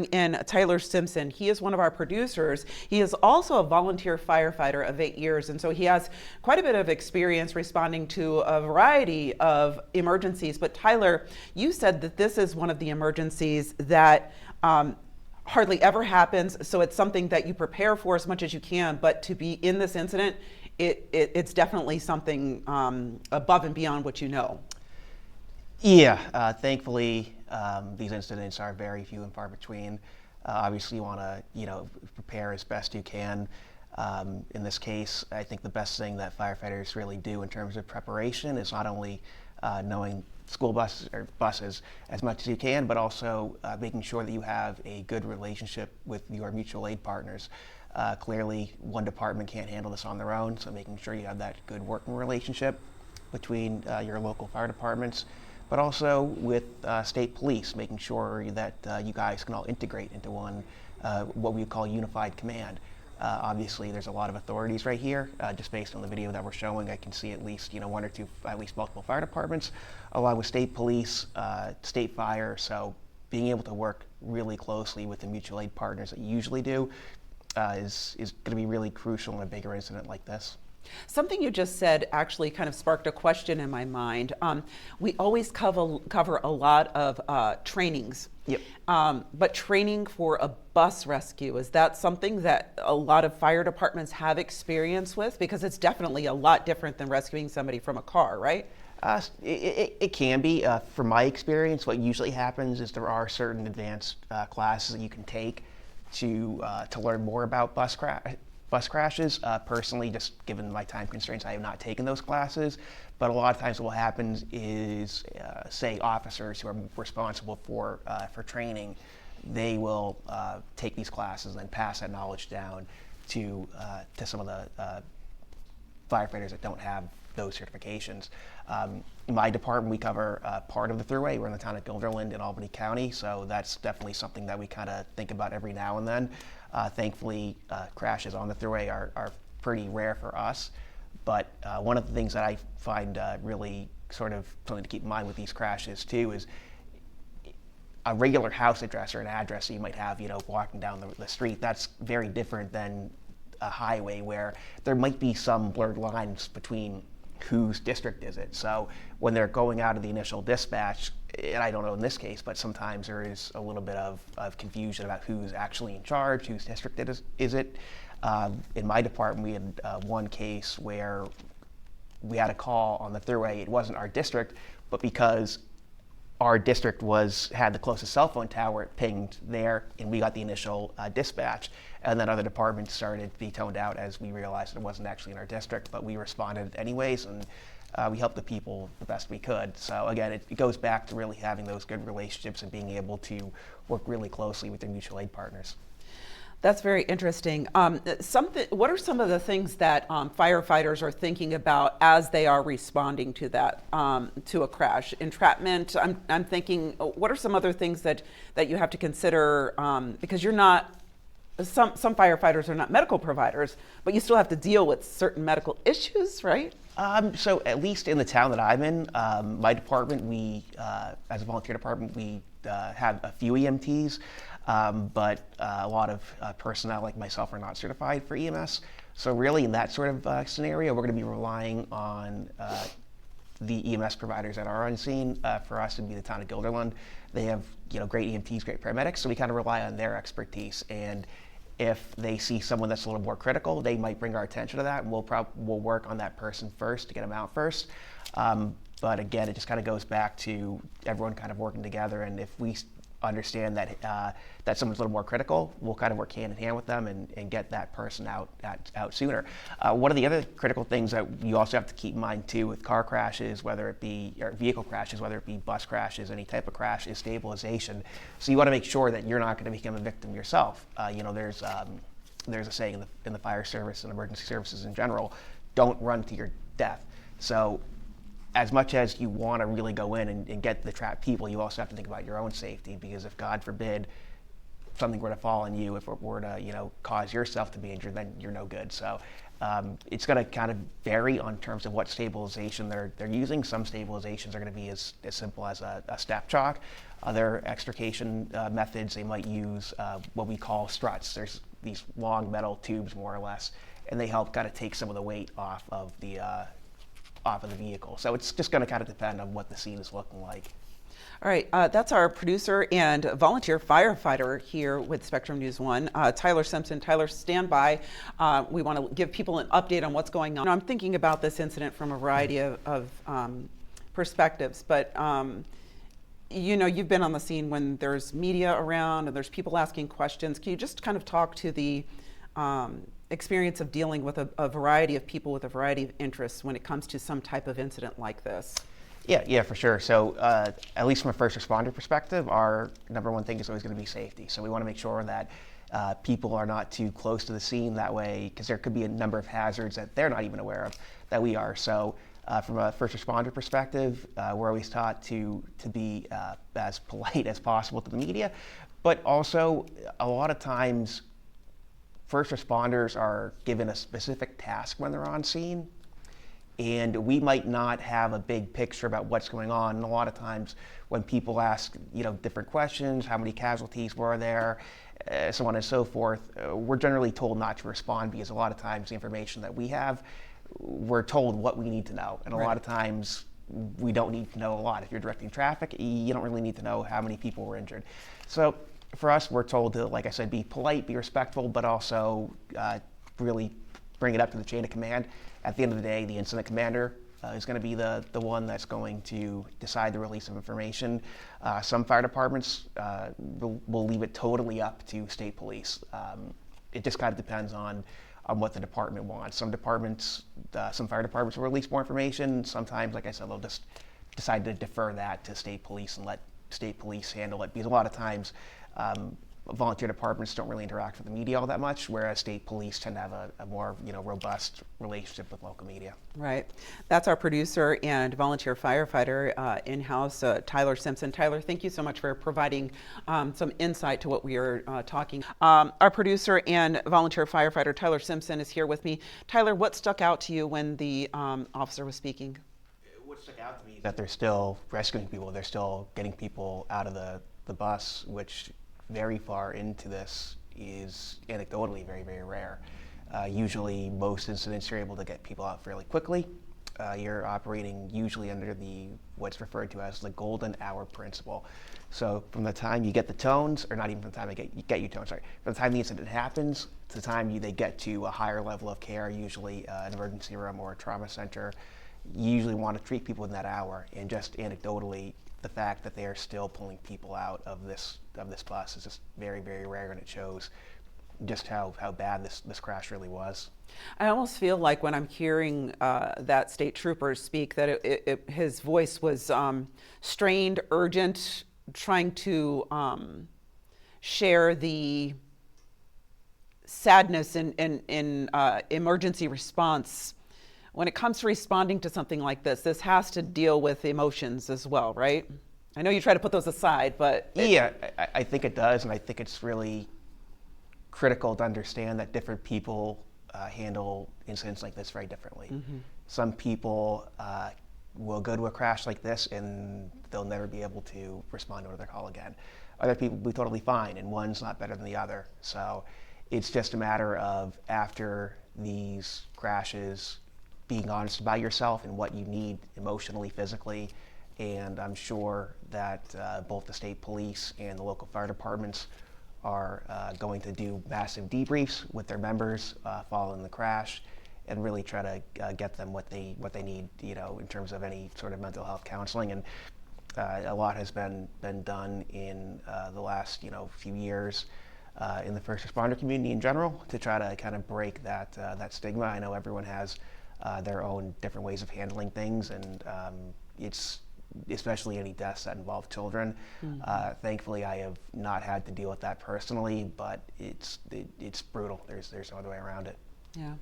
In Tyler Simpson. He is one of our producers. He is also a volunteer firefighter of 8 years, and so he has quite a bit of experience responding to a variety of emergencies. But Tyler, you said that this is one of the emergencies that hardly ever happens, so it's something that you prepare for as much as you can, but to be in this incident, it's definitely something above and beyond what you know. Yeah, thankfully, these incidents are very few and far between. Obviously, you want to, prepare as best you can. In this case, I think the best thing that firefighters really do in terms of preparation is not only knowing school buses as much as you can, but also making sure that you have a good relationship with your mutual aid partners. Clearly, one department can't handle this on their own, so making sure you have that good working relationship between your local fire departments, but also with state police, making sure that you guys can all integrate into one, what we call unified command. Obviously, there's a lot of authorities right here. Just based on the video that we're showing, I can see at least one or two, at least multiple fire departments, along with state police, state fire. So being able to work really closely with the mutual aid partners that you usually do is going to be really crucial in a bigger incident like this. Something you just said actually kind of sparked a question in my mind. We always cover a lot of trainings. Yep. But training for a bus rescue, is that something that a lot of fire departments have experience with? Because it's definitely a lot different than rescuing somebody from a car, right? It can be. From my experience, what usually happens is there are certain advanced classes that you can take to learn more about bus crashes. Personally, just given my time constraints, I have not taken those classes. But a lot of times what happens is, say, officers who are responsible for training, they will take these classes and then pass that knowledge down to some of the firefighters that don't have those certifications. In my department, we cover part of the Thruway. We're in the town of Guilderland in Albany County, so that's definitely something that we kind of think about every now and then. Thankfully, crashes on the Thruway are pretty rare for us, but one of the things that I find really sort of something to keep in mind with these crashes too is a regular house address or an address that you might have, walking down the street. That's very different than a highway where there might be some blurred lines between whose district is it. So when they're going out of the initial dispatch, and I don't know in this case, but sometimes there is a little bit of confusion about who's actually in charge, whose district is it. In my department, we had one case where we had a call on the Thruway. It wasn't our district, but because our district had the closest cell phone tower, it pinged there, and we got the initial dispatch. And then other departments started to be toned out as we realized it wasn't actually in our district, but we responded anyways, and we helped the people the best we could. So again, it goes back to really having those good relationships and being able to work really closely with their mutual aid partners. That's very interesting. What are some of the things that firefighters are thinking about as they are responding to that, to a crash? Entrapment, I'm thinking, what are some other things that you have to consider, because you're not, some firefighters are not medical providers, but you still have to deal with certain medical issues, right? So at least in the town that I'm in, my department, as a volunteer department, we have a few EMTs. But a lot of personnel like myself are not certified for EMS. So really in that sort of scenario, we're going to be relying on the EMS providers that are on scene. For us, it'd be the town of Guilderland. They have great EMTs, great paramedics, so we kind of rely on their expertise. And if they see someone that's a little more critical, they might bring our attention to that, and we'll work on that person first to get them out first. But again, it just kind of goes back to everyone kind of working together, and if we understand that that someone's a little more critical, we'll kind of work hand in hand with them and get that person out sooner. One of the other critical things that you also have to keep in mind too with car crashes, whether it be or vehicle crashes, whether it be bus crashes, any type of crash, is stabilization. So you want to make sure that you're not going to become a victim yourself. There's a saying in the fire service and emergency services in general, don't run to your death. So as much as you want to really go in and get the trapped people, you also have to think about your own safety, because if God forbid something were to fall on you, if it were to cause yourself to be injured, then you're no good. So It's going to kind of vary on terms of what stabilization they're using. Some stabilizations are going to be as simple as a step chalk. Other extrication methods, they might use what we call struts. There's these long metal tubes, more or less, and they help kind of take some of the weight off of the vehicle. So it's just going to kind of depend on what the scene is looking like. All right, that's our producer and volunteer firefighter here with Spectrum News 1, Tyler Simpson. Tyler, stand by. We want to give people an update on what's going on. I'm thinking about this incident from a variety of perspectives, but you know, you've been on the scene when there's media around and there's people asking questions. Can you just kind of talk to the experience of dealing with a variety of people with a variety of interests when it comes to some type of incident like this? Yeah, for sure. So at least from a first responder perspective, our number one thing is always going to be safety. So we want to make sure that people are not too close to the scene that way, because there could be a number of hazards that they're not even aware of that we are. So from a first responder perspective, we're always taught to be as polite as possible to the media, but also a lot of times first responders are given a specific task when they're on scene, and we might not have a big picture about what's going on. And a lot of times when people ask, different questions, how many casualties were there, so on and so forth, we're generally told not to respond, because a lot of times the information that we have, we're told what we need to know. And a lot of times we don't need to know a lot. If you're directing traffic, you don't really need to know how many people were injured. So for us, we're told to, like I said, be polite, be respectful, but also really bring it up to the chain of command. At the end of the day, the incident commander is going to be the one that's going to decide the release of information. Some fire departments will leave it totally up to state police. It just kind of depends on what the department wants. Some fire departments will release more information. Sometimes, like I said, they'll just decide to defer that to state police and let state police handle it, because a lot of times volunteer departments don't really interact with the media all that much, whereas state police tend to have a more robust relationship with local media. Right. That's our producer and volunteer firefighter in-house, Tyler Simpson. Tyler, thank you so much for providing some insight to what we are talking. Our producer and volunteer firefighter, Tyler Simpson, is here with me. Tyler, what stuck out to you when the officer was speaking? What stuck out to me is that they're still rescuing people. They're still getting people out of the bus, which very far into this is anecdotally very, very rare. Usually most incidents you're able to get people out fairly quickly. You're operating usually under what's referred to as the golden hour principle. So from the time you get the tones, or not even from the time you get your tones, sorry, from the time the incident happens to the time they get to a higher level of care, usually an emergency room or a trauma center, you usually want to treat people in that hour. And just anecdotally, the fact that they are still pulling people out of this bus is just very, very rare, and it shows just how bad this crash really was. I almost feel like when I'm hearing that state trooper speak that his voice was strained, urgent, trying to share the sadness in emergency response. When it comes to responding to something like this has to deal with emotions as well, right? I know you try to put those aside, but... Yeah, I think it does, and I think it's really critical to understand that different people handle incidents like this very differently. Mm-hmm. Some people will go to a crash like this and they'll never be able to respond to another call again. Other people will be totally fine, and one's not better than the other. So it's just a matter of, after these crashes, being honest about yourself and what you need emotionally, physically. And I'm sure that both the state police and the local fire departments are going to do massive debriefs with their members following the crash, and really try to get them what they need, in terms of any sort of mental health counseling. And a lot has been done in the last few years in the first responder community in general, to try to kind of break that stigma. I know everyone has their own different ways of handling things, and it's especially any deaths that involve children. Mm-hmm. Thankfully, I have not had to deal with that personally, but it's brutal. There's no other way around it. Yeah.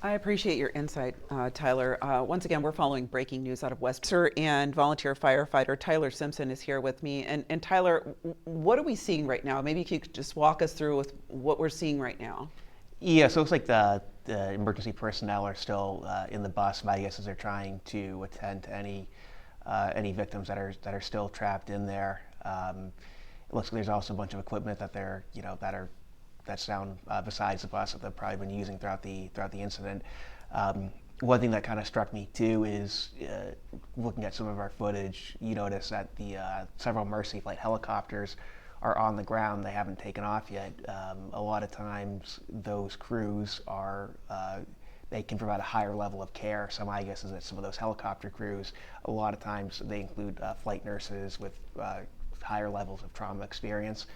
I appreciate your insight, Tyler. Once again, we're following breaking news out of Westminster, and volunteer firefighter Tyler Simpson is here with me. And Tyler, what are we seeing right now? Maybe you could just walk us through with what we're seeing right now. Yeah, so it looks like the emergency personnel are still in the bus. My guess is they're trying to attend to any victims that are still trapped in there. It looks like there's also a bunch of equipment that they're that's down besides the bus that they've probably been using throughout the incident. One thing that kind of struck me too is looking at some of our footage. You notice that the several Mercy flight helicopters are on the ground. They haven't taken off yet. A lot of times those crews are they can provide a higher level of care. So my guess is that some of those helicopter crews, a lot of times they include flight nurses with higher levels of trauma experience.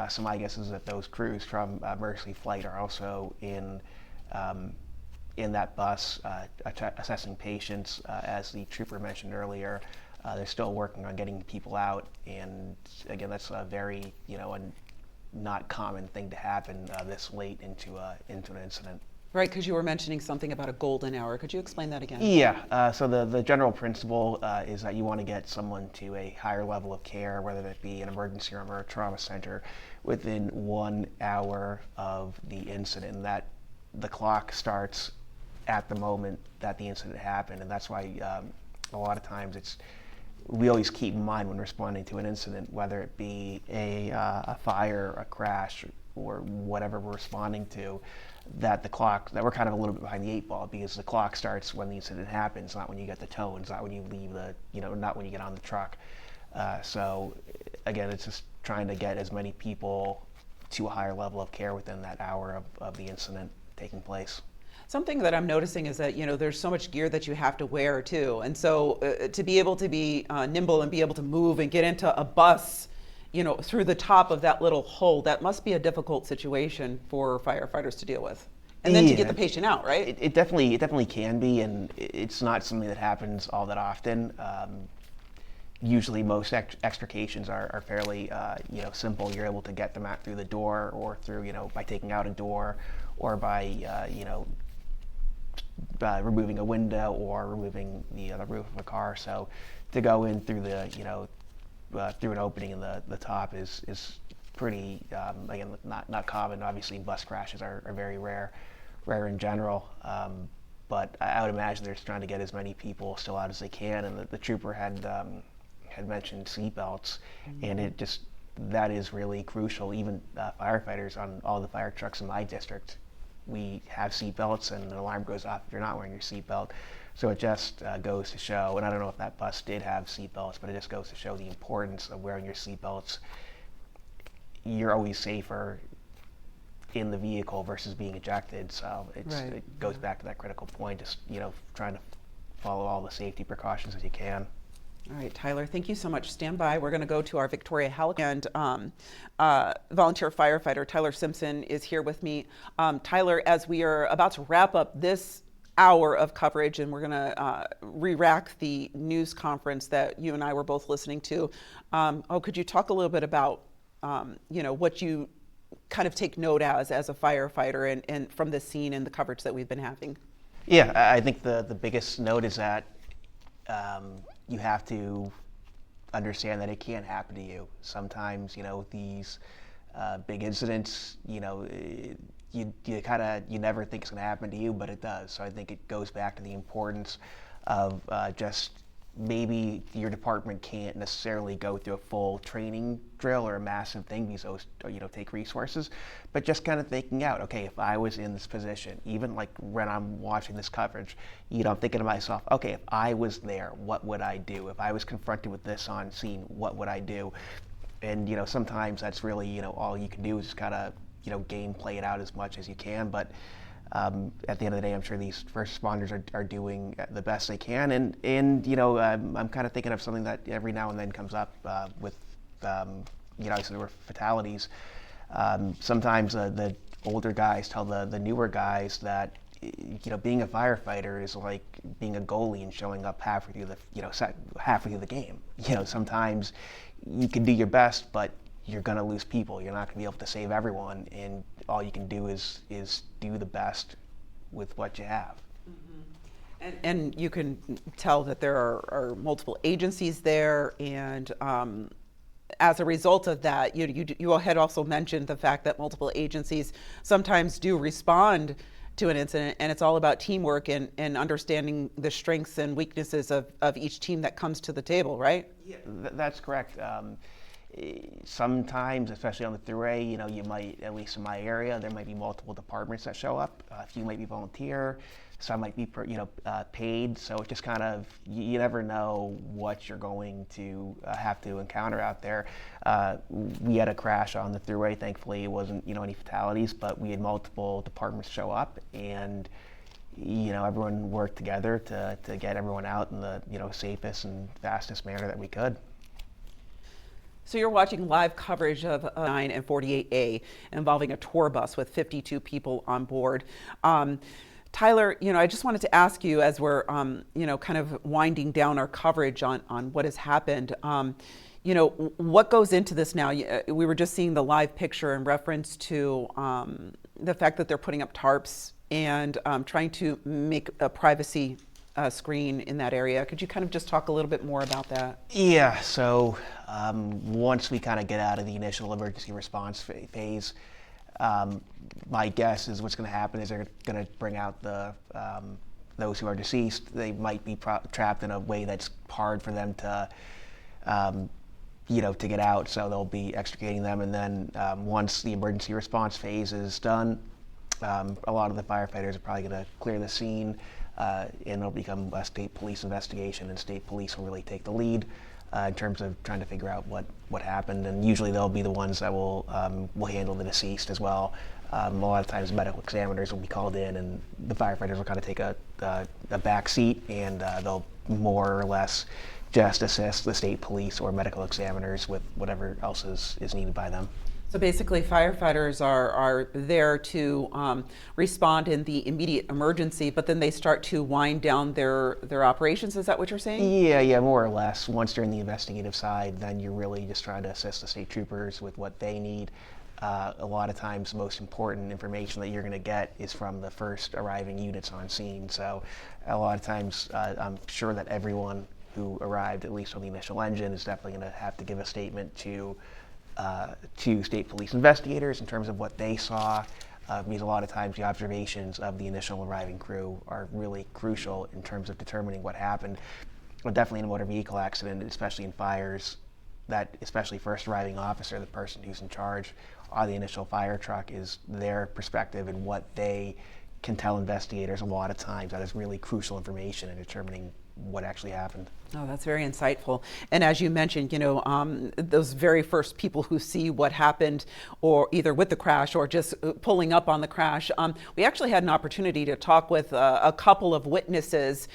So my guess is that those crews from Mercy Flight are also in that bus assessing patients. As the trooper mentioned earlier, they're still working on getting people out, and again, that's a very a not common thing to happen this late into an incident. Right, because you were mentioning something about a golden hour. Could you explain that again? Yeah, so the general principle is that you want to get someone to a higher level of care, whether that be an emergency room or a trauma center, within 1 hour of the incident. And that the clock starts at the moment that the incident happened, and that's why a lot of times we always keep in mind when responding to an incident, whether it be a fire, a crash, or whatever we're responding to, that that we're kind of a little bit behind the 8 ball, because the clock starts when the incident happens, not when you get the tones, not when you leave not when you get on the truck. So again, it's just trying to get as many people to a higher level of care within that hour of the incident taking place. Something that I'm noticing is that there's so much gear that you have to wear too, and so to be able to be nimble and be able to move and get into a bus, through the top of that little hole, that must be a difficult situation for firefighters to deal with, and then to get the patient out, right? It definitely can be, and it's not something that happens all that often. Usually, most extrications are fairly simple. You're able to get them out through the door, or through by taking out a door, or by removing a window, or removing the roof of a car. So to go in through through an opening in the top is pretty again not common. Obviously, bus crashes are very rare in general. But I would imagine they're just trying to get as many people still out as they can. And the trooper had mentioned seatbelts, and that is really crucial. Even firefighters on all the fire trucks in my district, we have seatbelts, and an alarm goes off if you're not wearing your seatbelt. So it just goes to show, and I don't know if that bus did have seatbelts, but it just goes to show the importance of wearing your seatbelts. You're always safer in the vehicle versus being ejected. So it goes back to that critical point, just trying to follow all the safety precautions as you can. All right, Tyler, thank you so much. Stand by. We're going to go to our Victoria Helicopter, and volunteer firefighter Tyler Simpson is here with me. Tyler, as we are about to wrap up this hour of coverage, and we're going to re-rack the news conference that you and I were both listening to, could you talk a little bit about what you kind of take note as a firefighter and from the scene and the coverage that we've been having? Yeah, I think the biggest note is that you have to understand that it can happen to you. Sometimes, these big incidents, you never think it's going to happen to you, but it does. So I think it goes back to the importance of just maybe your department can't necessarily go through a full training drill or a massive thing because those take resources, but just kind of thinking out, okay, if I was in this position, even like when I'm watching this coverage, I'm thinking to myself, okay, if I was there, what would I do? If I was confronted with this on scene, what would I do? And sometimes that's really all you can do is just kind of game play it out as much as you can, but at the end of the day, I'm sure these first responders are doing the best they can, and I'm kind of thinking of something that every now and then comes up with obviously there were fatalities. Sometimes the older guys tell the newer guys that being a firefighter is like being a goalie and showing up halfway through the game. Sometimes you can do your best, but you're going to lose people. You're not going to be able to save everyone, and all you can do is do the best with what you have. Mm-hmm. And you can tell that there are multiple agencies there, and as a result of that, you had also mentioned the fact that multiple agencies sometimes do respond to an incident, and it's all about teamwork and understanding the strengths and weaknesses of each team that comes to the table, right? Yeah, that's correct. Sometimes, especially on the thruway, you might, at least in my area, there might be multiple departments that show up. A few might be volunteer, some might be, paid. So it just kind of, you never know what you're going to have to encounter out there. We had a crash on the thruway. Thankfully, it wasn't, any fatalities, but we had multiple departments show up, and everyone worked together to get everyone out in the, safest and fastest manner that we could. So you're watching live coverage of 9 and 48A involving a tour bus with 52 people on board. Tyler, I just wanted to ask you, as we're, kind of winding down our coverage on what has happened, what goes into this now? We were just seeing the live picture in reference to the fact that they're putting up tarps and trying to make a privacy screen in that area. Could you kind of just talk a little bit more about that? Yeah, so once we kind of get out of the initial emergency response phase, my guess is what's going to happen is they're going to bring out those who are deceased. They might be trapped in a way that's hard for them to, to get out, so they'll be extricating them. And then once the emergency response phase is done, a lot of the firefighters are probably going to clear the scene, and it'll become a state police investigation, and state police will really take the lead in terms of trying to figure out what happened. And usually they'll be the ones that will handle the deceased as well. A lot of times medical examiners will be called in, and the firefighters will kind of take a back seat, and they'll more or less just assist the state police or medical examiners with whatever else is needed by them. So basically, firefighters are there to respond in the immediate emergency, but then they start to wind down their operations. Is that what you're saying? Yeah, more or less. Once they're in the investigative side, then you're really just trying to assist the state troopers with what they need. A lot of times, the most important information that you're going to get is from the first arriving units on scene. So a lot of times, I'm sure that everyone who arrived, at least on the initial engine, is definitely going to have to give a statement to state police investigators in terms of what they saw, because a lot of times the observations of the initial arriving crew are really crucial in terms of determining what happened. But definitely in a motor vehicle accident, especially in fires, that especially first arriving officer, the person who's in charge of the initial fire truck, is their perspective and what they can tell investigators. A lot of times that is really crucial information in determining what actually happened. Oh, that's very insightful. And as you mentioned, those very first people who see what happened, or either with the crash or just pulling up on the crash, we actually had an opportunity to talk with a couple of witnesses.